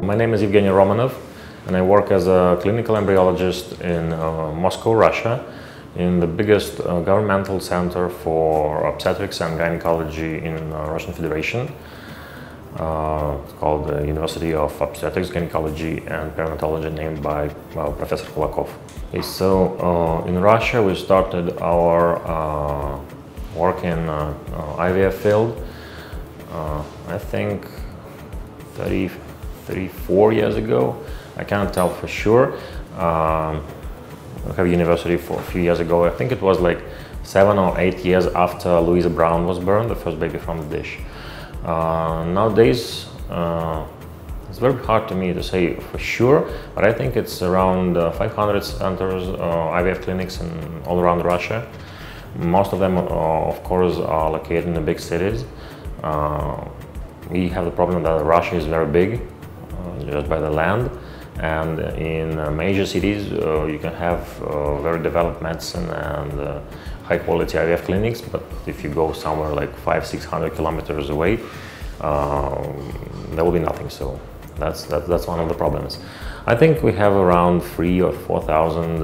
My name is Evgeny Romanov, and I work as a clinical embryologist in Moscow, Russia, in the biggest governmental center for obstetrics and gynecology in Russian Federation. It's called the University of Obstetrics, Gynecology and Perinatology, named by Professor Kulakov. Okay, so in Russia we started our work in IVF field, I think 34 years ago. I can't tell for sure. I have a university for a few years ago. I think it was like 7 or 8 years after Louisa Brown was born, the first baby from the dish. Nowadays, it's very hard to me to say for sure, but I think it's around 500 centers, IVF clinics all around Russia. Most of them, of course, are located in the big cities. We have the problem that Russia is very big, just by the land, and in major cities you can have very developed medicine and high-quality IVF clinics, but if you go somewhere like 500-600 kilometers away, there will be nothing. So that's one of the problems. I think we have around 3,000 or 4,000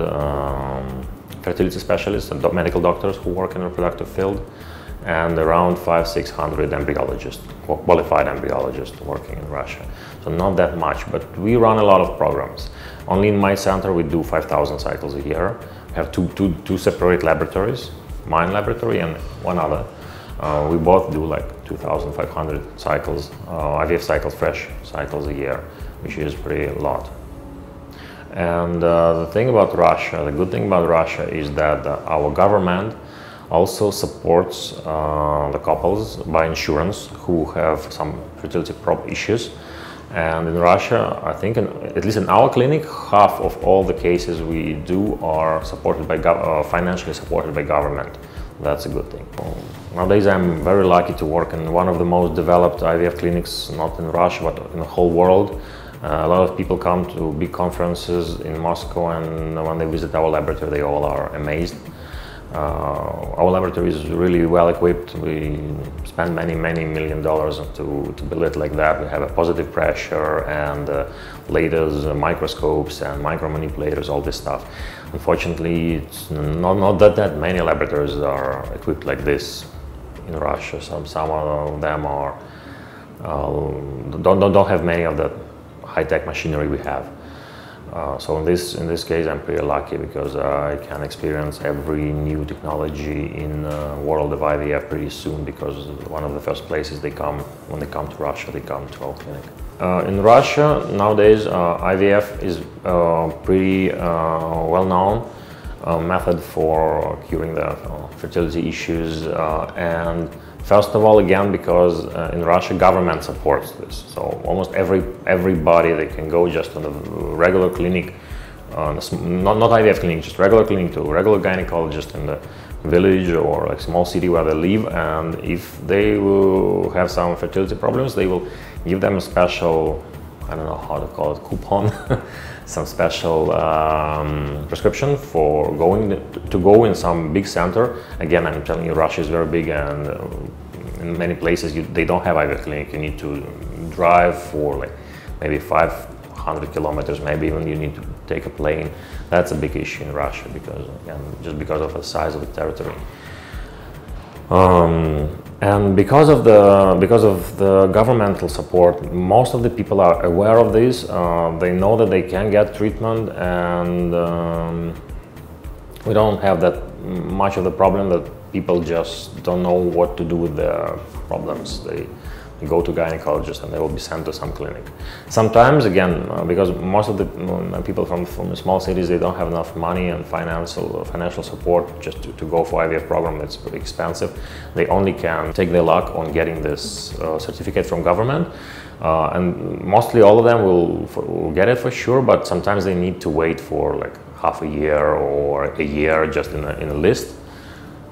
fertility specialists and medical doctors who work in the reproductive field, and around 500-600 embryologists, qualified embryologists working in Russia. So not that much, but we run a lot of programs. Only in my center we do 5,000 cycles a year. We have two separate laboratories, mine laboratory and one other. We both do like 2,500 cycles, IVF cycles, fresh cycles a year, which is pretty a lot. And the thing about Russia, the good thing about Russia is that our government also supports the couples by insurance who have some fertility issues. And in Russia, I think, at least in our clinic, half of all the cases we do are supported by financially supported by government. That's a good thing. Nowadays, I'm very lucky to work in one of the most developed IVF clinics, not in Russia, but in the whole world. A lot of people come to big conferences in Moscow, and when they visit our laboratory, they all are amazed. Our laboratory is really well equipped. We spend many million dollars to build it like that. We have a positive pressure and lasers, microscopes and micro manipulators, all this stuff. Unfortunately, it's not that many laboratories are equipped like this in Russia. Some of them are don't have many of the high-tech machinery we have. So in this case, I'm pretty lucky because I can experience every new technology in the world of IVF pretty soon, because one of the first places when they come to Russia, they come to our clinic. In Russia nowadays, IVF is pretty well-known method for curing the fertility issues, and first of all, again, because in Russia, government supports this. So almost everybody, they can go just on a regular clinic, not IVF clinic, just regular clinic to a regular gynecologist in the village or like small city where they live. And if they will have some fertility problems, they will give them a special, I don't know how to call it, coupon, some special prescription for to go in some big center. Again, I'm telling you, Russia is very big, and in many places they don't have IVF clinic. You need to drive for like maybe 500 kilometers, maybe even you need to take a plane. That's a big issue in Russia, because again, just because of the size of the territory. And because of the governmental support, most of the people are aware of this. They know that they can get treatment, and we don't have that much of the problem that people just don't know what to do with their problems. They go to gynecologists and they will be sent to some clinic. Sometimes, again, because most of the people from small cities, they don't have enough money and financial support just to go for IVF program. It's pretty expensive. They only can take their luck on getting this certificate from government. And mostly all of them will get it for sure, but sometimes they need to wait for like half a year or a year just in a list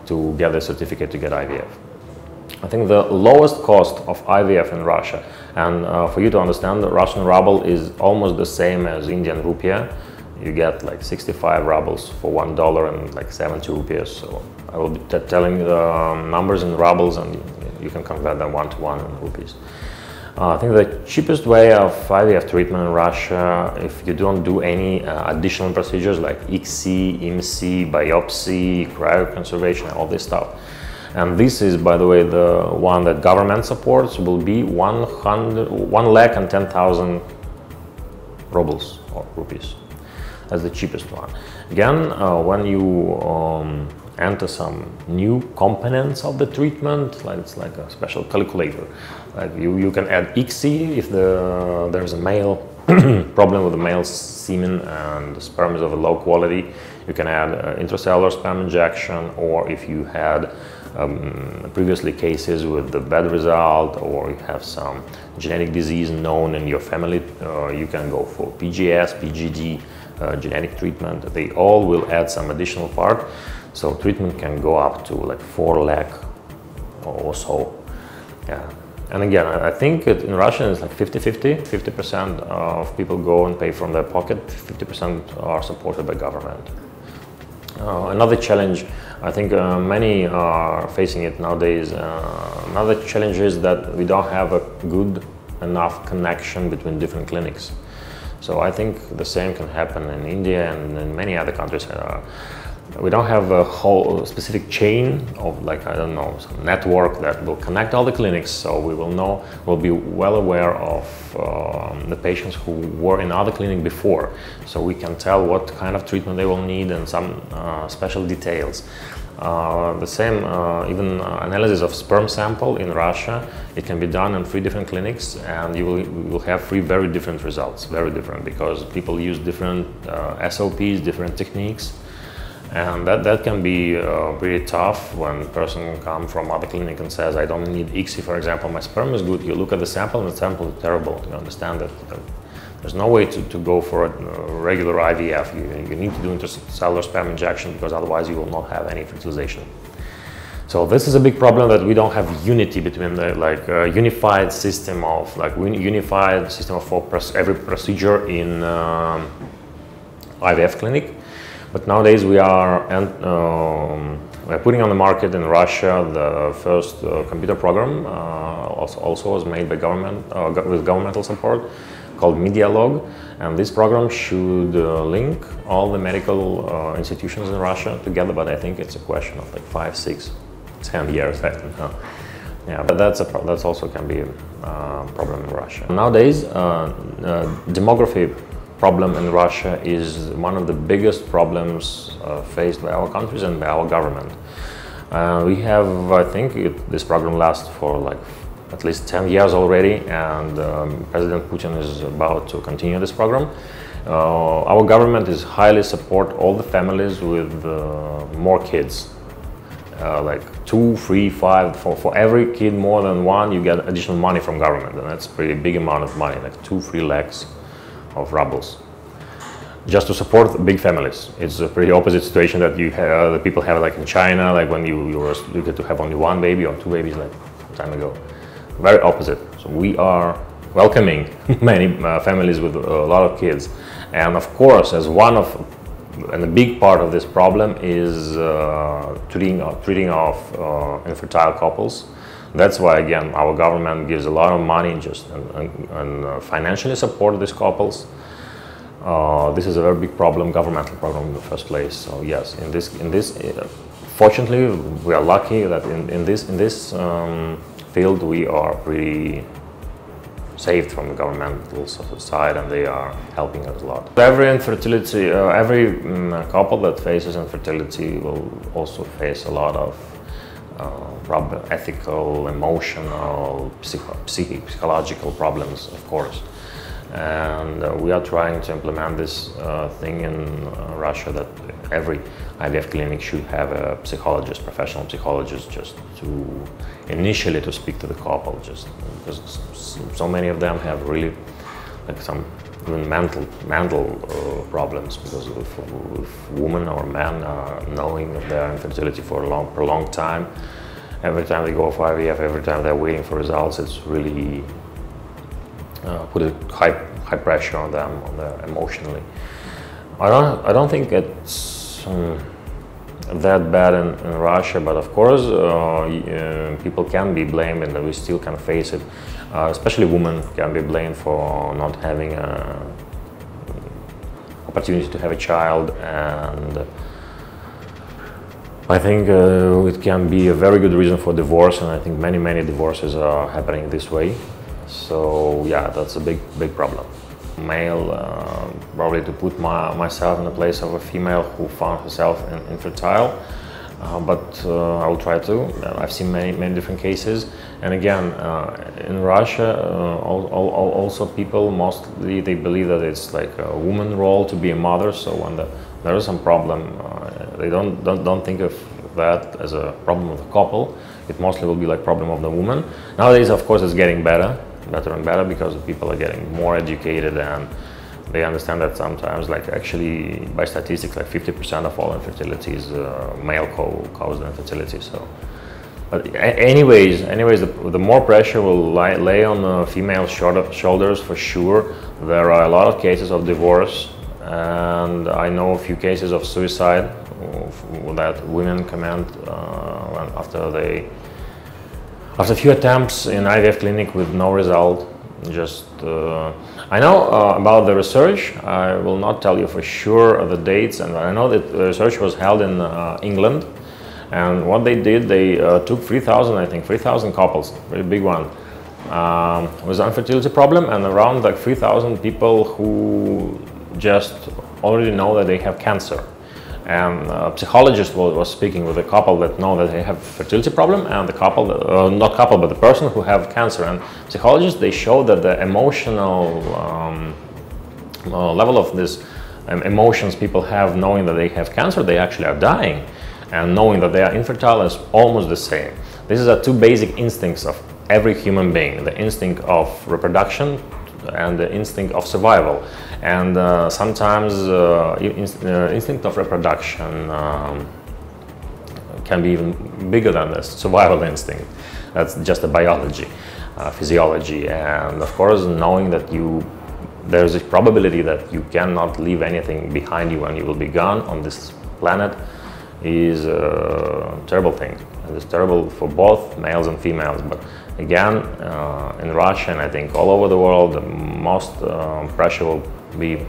to get the certificate to get IVF. I think the lowest cost of IVF in Russia, and for you to understand, the Russian ruble is almost the same as Indian rupiah. You get like 65 rubles for $1 and like 70 rupees. So I will be telling the numbers in rubles, and you can convert them one to one in rupees. I think the cheapest way of IVF treatment in Russia, if you don't do any additional procedures like ICSI, IMSI, biopsy, cryoconservation, all this stuff. And this is, by the way, the one that government supports, will be 1,10,000 rubles or rupees. That's the cheapest one. Again, when you enter some new components of the treatment, like it's like a special calculator. Like you can add ICSI if there's a male problem with the male semen and the sperm is of a low quality. You can add intracellular sperm injection, or if you had previously cases with the bad result, or you have some genetic disease known in your family, you can go for PGS, PGD, genetic treatment. They all will add some additional part, so treatment can go up to like 4 lakh or so. Yeah. And again, I think in Russia it's like 50-50. 50% of people go and pay from their pocket, 50% are supported by government. Another challenge, I think many are facing it nowadays, another challenge is that we don't have a good enough connection between different clinics. So I think the same can happen in India and in many other countries. We don't have a whole specific chain of, like, I don't know, some network that will connect all the clinics, so we will know, we'll be well aware of the patients who were in other clinic before, so we can tell what kind of treatment they will need and some special details. The same, even analysis of sperm sample in Russia, it can be done in 3 different clinics, and you will have 3 very different results, very different, because people use different SOPs, different techniques. And that can be pretty tough when a person comes from other clinic and says, I don't need ICSI, for example, my sperm is good. You look at the sample and the sample is terrible. You understand that there's no way to go for a regular IVF. You need to do intracellular sperm injection, because otherwise you will not have any fertilization. So this is a big problem, that we don't have unity between the, like, unified system of, like, unified system for every procedure in IVF clinic. But nowadays we are we're putting on the market in Russia the first computer program, also was made by government, with governmental support, called Medialog, and this program should link all the medical institutions in Russia together, but I think it's a question of like 5, 6, 10 years. Yeah, but that's also can be a problem in Russia. Nowadays, demography problem in Russia is one of the biggest problems faced by our countries and by our government. We have, I think, this program lasts for like at least 10 years already, and President Putin is about to continue this program. Our government is highly support all the families with more kids, like 2, 3, 5. For every kid more than 1, you get additional money from government, and that's a pretty big amount of money, like 2-3 lakhs of rubles, just to support big families. It's a pretty opposite situation that you have, the people have like in China, like when you get to have only 1 baby or 2 babies, like some time ago. Very opposite. So we are welcoming many families with a lot of kids, and of course, as one of and a big part of this problem is treating of infertile couples. That's why, again, our government gives a lot of money just and financially support these couples. This is a very big problem, governmental problem in the first place. So yes, in this, fortunately, we are lucky that in this field we are pretty saved from the governmental side, and they are helping us a lot. Every infertility, every couple that faces infertility will also face a lot of ethical, emotional, psychological problems, of course. And we are trying to implement this thing in Russia, that every IVF clinic should have a psychologist, professional psychologist, just to initially to speak to the couple, just because so many of them have really like some even mental problems, because if women or men are knowing of their infertility for a prolonged time, every time they go for IVF, every time they're waiting for results, it's really put a high pressure on them, emotionally. I don't think it's that bad in Russia, but of course people can be blamed, and we still can face it. Especially women can be blamed for not having an opportunity to have a child, and I think it can be a very good reason for divorce, and I think many divorces are happening this way. So yeah, that's a big problem. Male, probably to put myself in the place of a female who found herself infertile, but I will try to. I've seen many different cases, and again, in Russia, also people mostly they believe that it's like a woman's role to be a mother. So when there is some problem, they don't think of that as a problem of the couple. It mostly will be like problem of the woman. Nowadays, of course, it's getting better and better, because people are getting more educated, and they understand that sometimes, like actually by statistics, like 50% of all infertility is male-caused infertility. So, but anyways, the more pressure will lay on the female shoulders for sure. There are a lot of cases of divorce, and I know a few cases of suicide that women comment after a few attempts in IVF clinic with no result. Just I know about the research. I will not tell you for sure the dates, and I know that the research was held in England, and what they did, they took 3,000 couples, very big one, with infertility problem, and around like 3,000 people who just already know that they have cancer. And a psychologist was speaking with a couple that know that they have fertility problem, and the couple, not couple, but the person who have cancer. And psychologists, they show that the emotional level of this emotions people have knowing that they have cancer, they actually are dying, and knowing that they are infertile is almost the same. These are two basic instincts of every human being: the instinct of reproduction and the instinct of survival. And sometimes instinct of reproduction can be even bigger than the survival instinct. That's just a biology, physiology, and of course knowing that there's a probability that you cannot leave anything behind you and you will be gone on this planet is a terrible thing. And it's terrible for both males and females. But again, in Russia, and I think all over the world, the most pressure will be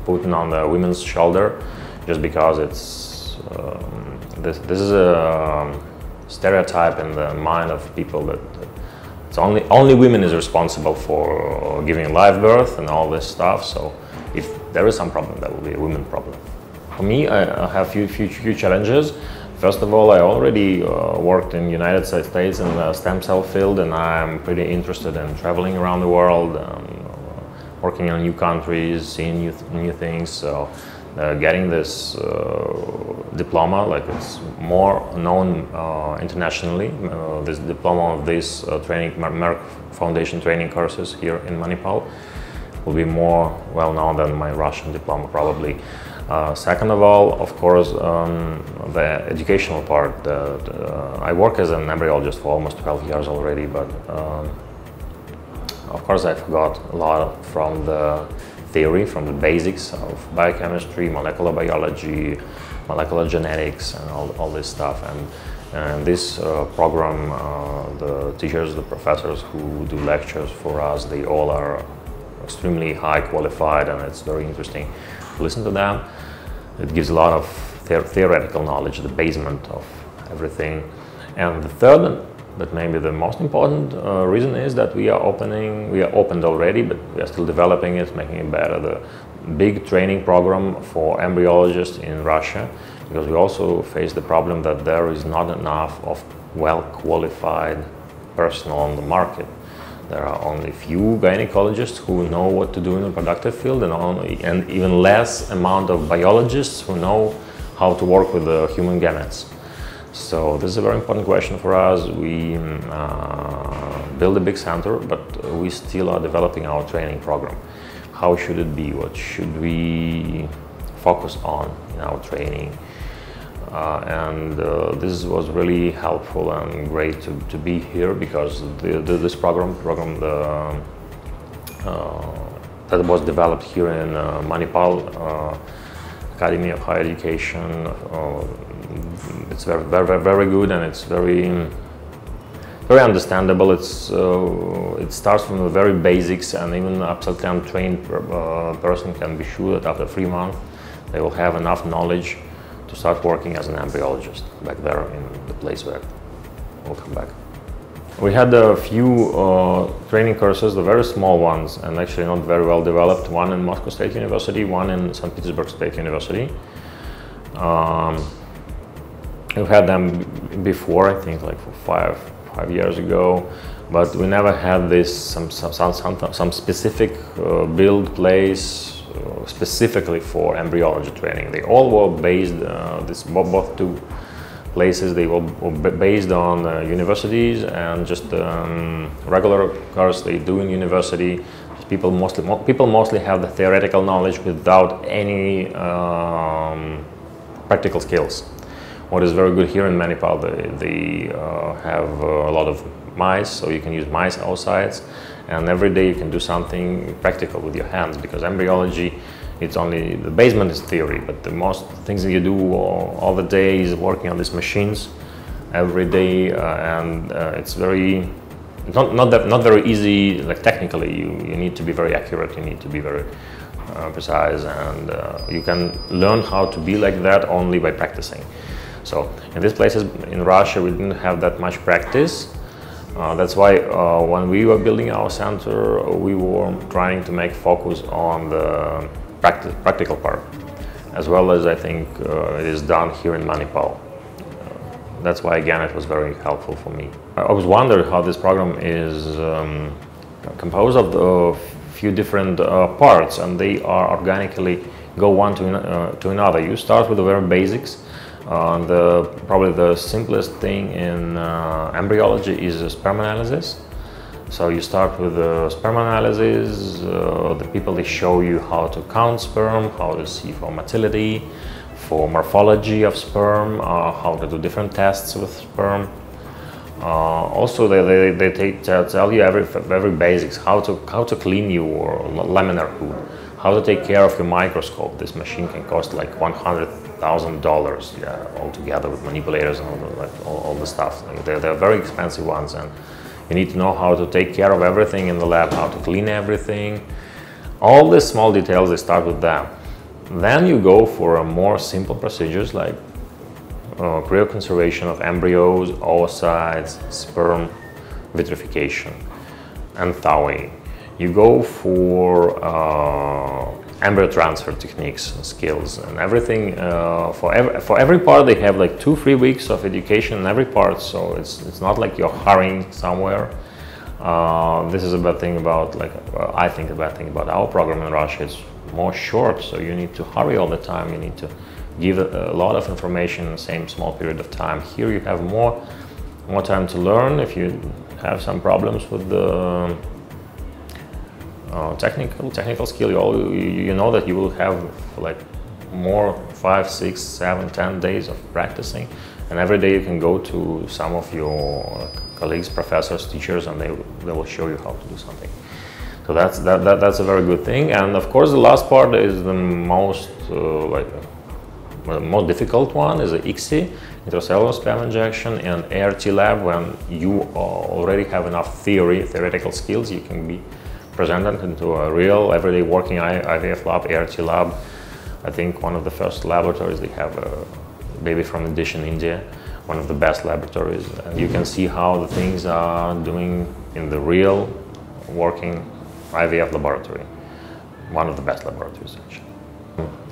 put on the women's shoulder, just because it's this is a stereotype in the mind of people that it's only women is responsible for giving live birth and all this stuff. So if there is some problem, that will be a women problem. For me, I have few challenges. First of all, I already worked in the United States in the stem cell field, and I'm pretty interested in traveling around the world, working in new countries, seeing new things. So getting this diploma, like it's more known internationally, this diploma of this training, Merck Foundation training courses here in Manipal, will be more well known than my Russian diploma probably. Second of all, of course, the educational part. I work as an embryologist for almost 12 years already, but of course I forgot a lot from the theory, from the basics of biochemistry, molecular biology, molecular genetics, and all this stuff. And this program, the teachers, the professors who do lectures for us, they all are extremely high qualified, and it's very interesting to listen to them. It gives a lot of theoretical knowledge, the basement of everything. And the third, but maybe the most important reason is that we are opened already, but we are still developing it, making it better, the big training program for embryologists in Russia, because we also face the problem that there is not enough of well-qualified personnel on the market. There are only few gynecologists who know what to do in the reproductive field, and even less amount of biologists who know how to work with the human gametes. So this is a very important question for us. We build a big center, but we still are developing our training program. How should it be? What should we focus on in our training? This was really helpful and great to be here, because this program that was developed here in Manipal Academy of Higher Education, it's very good, and it's very understandable. It starts from the very basics, and even an absolutely untrained person can be sure that after 3 months they will have enough knowledge to start working as an embryologist back there in the place where we'll come back. We had a few training courses, the very small ones, and actually not very well developed. One in Moscow State University, one in St. Petersburg State University. We've had them before, I think, like for five years ago, but we never had this some specific build place specifically for embryology training. They all were based, both two places, they were based on universities and just regular course they do in university. People mostly have the theoretical knowledge without any practical skills. What is very good here in Manipal, they have a lot of mice, so you can use mice outsides, and every day you can do something practical with your hands, because embryology, it's only, the basement is theory, but the most things that you do all the day is working on these machines every day, and it's not very easy, like technically. You need to be very accurate, you need to be very precise, and you can learn how to be like that only by practicing. So in these places in Russia we didn't have that much practice. That's why when we were building our center, we were trying to make focus on the practical part, as well as I think it is done here in Manipal. That's why again it was very helpful for me. I always wondered how this program is composed of a few different parts, and they are organically go one to another. You start with the very basics. Probably the simplest thing in embryology is sperm analysis. So you start with the sperm analysis. The people, they show you how to count sperm, how to see for motility, for morphology of sperm, how to do different tests with sperm. Also, they tell you every basics, how to clean your laminar hood, how to take care of your microscope. This machine can cost like $100,000, yeah, altogether with manipulators and all the stuff. Like they're very expensive ones, and you need to know how to take care of everything in the lab, how to clean everything. All these small details, they start with them. Then you go for more simple procedures like cryoconservation of embryos, oocytes, sperm, vitrification, and thawing. You go for embryo transfer techniques and skills and everything. For every part, they have like 2-3 weeks of education in every part, so it's not like you're hurrying somewhere. This is a bad thing about, I think a bad thing about our program in Russia. It's more short, so you need to hurry all the time. You need to give a lot of information in the same small period of time. Here you have more time to learn. If you have some problems with the technical skill, you know that you will have like more 5, 6, 7, 10 days of practicing, and every day you can go to some of your colleagues, professors, teachers, and they will show you how to do something. So that's a very good thing. And of course the last part is the most most difficult one, is the ICSI, intracellular sperm injection, and ART lab. When you already have enough theoretical skills, you can be presented into a real everyday working IVF lab, ART lab. I think one of the first laboratories. They have a baby from Indonesian, India, one of the best laboratories, and you can see how the things are doing in the real working IVF laboratory. One of the best laboratories, actually.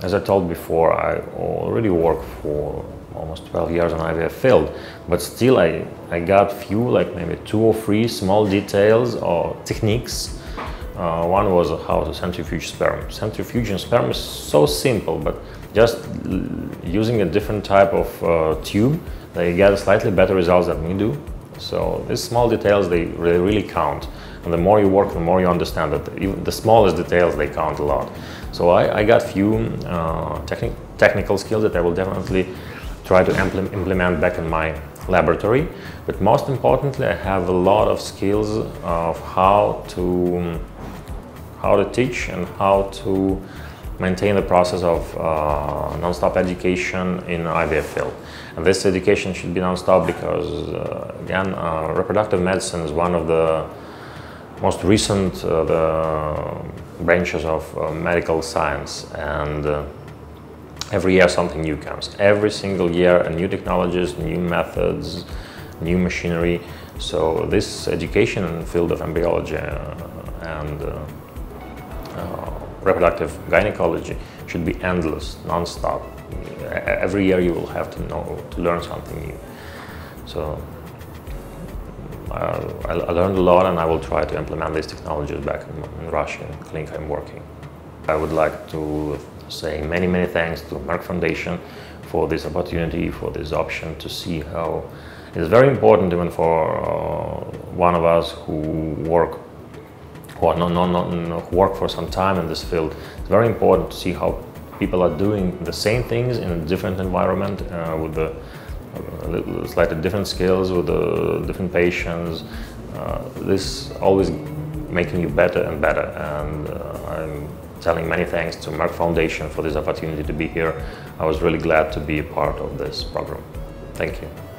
As I told before, I already work for almost 12 years in IVF field, but still I got few, like maybe 2 or 3 small details or techniques. One was how to centrifuge sperm. Centrifuging sperm is so simple, but just using a different type of tube, they get slightly better results than we do. So these small details, they really count. And the more you work, the more you understand that even the smallest details, they count a lot. So I got few technical skills that I will definitely try to implement back in my laboratory. But most importantly, I have a lot of skills of how to teach and how to maintain the process of non-stop education in IVF field. And this education should be non-stop because, again, reproductive medicine is one of the most recent the branches of medical science, and every year something new comes. Every single year, new technologies, new methods, new machinery. So this education in the field of embryology and reproductive gynecology should be endless, non-stop. Every year you will have to learn something new. So I learned a lot, and I will try to implement these technologies back in Russia, in the clinic I'm working. I would like to say many, many thanks to Merck Foundation for this opportunity, for this option to see how it's very important even for one of us who work for some time in this field. It's very important to see how people are doing the same things in a different environment with the slightly different skills, with the different patients. This always making you better and better, and I'm telling many thanks to Merck Foundation for this opportunity to be here. I was really glad to be a part of this program. Thank you.